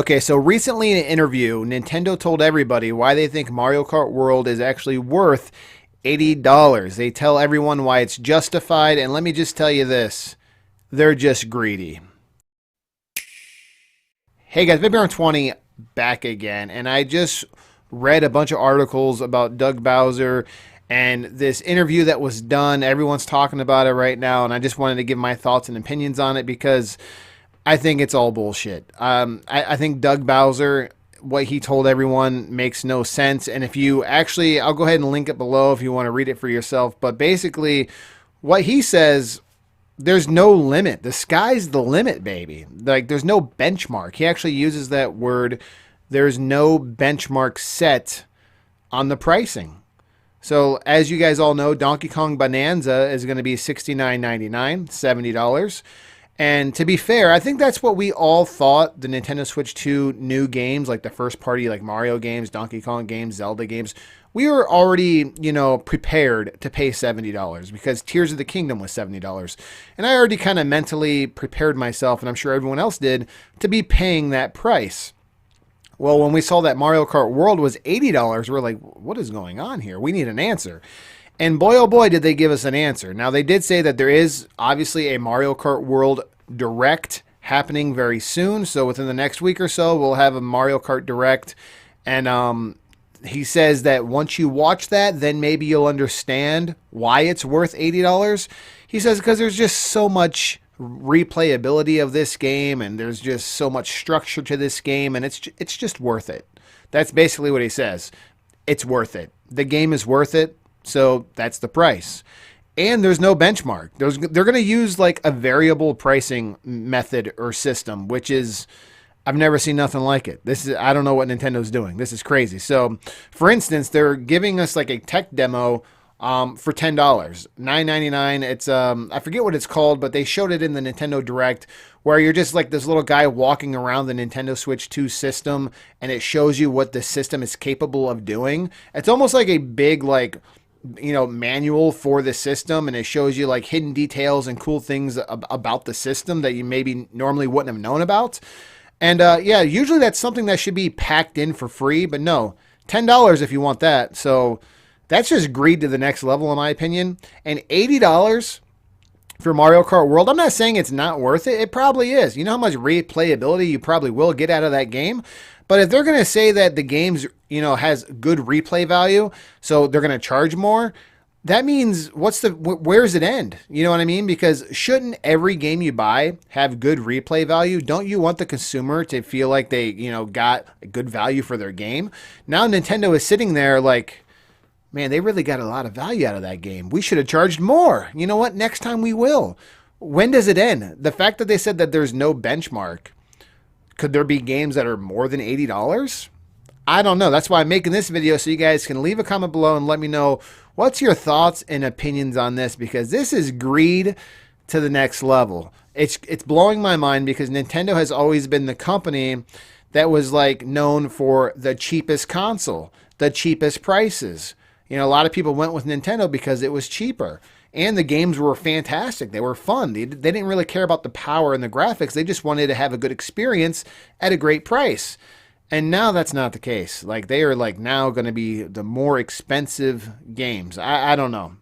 Okay, so recently in an interview, Nintendo told everybody why they think Mario Kart World is actually worth $80. They tell everyone why it's justified, and let me just tell you this, they're just greedy. Hey guys, BigBaron20 back again, and I just read a bunch of articles about Doug Bowser and this interview that was done. Everyone's talking about it right now, and I just wanted to give my thoughts and opinions on it because I think it's all bullshit. I think Doug Bowser, what he told everyone makes no sense. And if you actually, I'll go ahead and link it below if you want to read it for yourself. But basically, what he says, there's no limit. The sky's the limit, baby. Like, there's no benchmark. He actually uses that word. There's no benchmark set on the pricing. So as you guys all know, Donkey Kong Bonanza is going to be $69.99, $70. And to be fair, I think that's what we all thought the Nintendo Switch 2 new games, like the first party, like Mario games, Donkey Kong games, Zelda games, we were already, prepared to pay $70 because Tears of the Kingdom was $70. And I already kind of mentally prepared myself, and I'm sure everyone else did, to be paying that price. Well, when we saw that Mario Kart World was $80, we're like, what is going on here? We need an answer. And boy, oh boy, did they give us an answer. Now, they did say that there is obviously a Mario Kart World Direct happening very soon. So within the next week or so, we'll have a Mario Kart Direct. And he says that once you watch that, then maybe you'll understand why it's worth $80. He says because there's just so much replayability of this game, and there's just so much structure to this game, and it's just worth it. That's basically what he says. It's worth it. The game is worth it. So that's the price. And there's no benchmark. They're going to use like a variable pricing method or system, which is, I've never seen nothing like it. I don't know what Nintendo's doing. This is crazy. So for instance, they're giving us like a tech demo for $10, $9.99. It's, I forget what it's called, but they showed it in the Nintendo Direct where you're just like this little guy walking around the Nintendo Switch 2 system, and it shows you what the system is capable of doing. It's almost like a big, like, manual for the system, and it shows you like hidden details and cool things about the system that you maybe normally wouldn't have known about. And yeah, usually that's something that should be packed in for free, but no, $10 if you want that. So that's just greed to the next level, in my opinion. And $80 for Mario Kart World, I'm not saying it's not worth it. It probably is. You know how much replayability you probably will get out of that game? But if they're going to say that the game's, has good replay value, so they're going to charge more, that means where does it end? You know what I mean? Because shouldn't every game you buy have good replay value? Don't you want the consumer to feel like they, got a good value for their game? Now Nintendo is sitting there like, man, they really got a lot of value out of that game. We should have charged more. You know what? Next time we will. When does it end? The fact that they said that there's no benchmark, could there be games that are more than $80? I don't know. That's why I'm making this video, so you guys can leave a comment below and let me know what's your thoughts and opinions on this, because this is greed to the next level. It's blowing my mind because Nintendo has always been the company that was like known for the cheapest console, the cheapest prices. A lot of people went with Nintendo because it was cheaper. And the games were fantastic. They were fun. They didn't really care about the power and the graphics. They just wanted to have a good experience at a great price. And now that's not the case. Like, they are like now going to be the more expensive games. I don't know.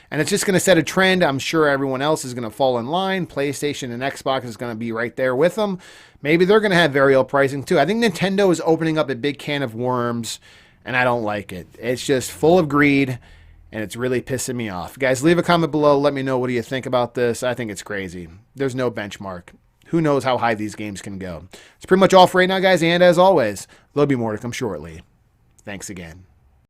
And it's just going to set a trend. I'm sure everyone else is going to fall in line. PlayStation and Xbox is going to be right there with them. Maybe they're going to have variable pricing too. I think Nintendo is opening up a big can of worms, and I don't like it. It's just full of greed, and it's really pissing me off. Guys, leave a comment below. Let me know, what do you think about this? I think it's crazy. There's no benchmark. Who knows how high these games can go? It's pretty much all for right now, guys. And as always, there'll be more to come shortly. Thanks again.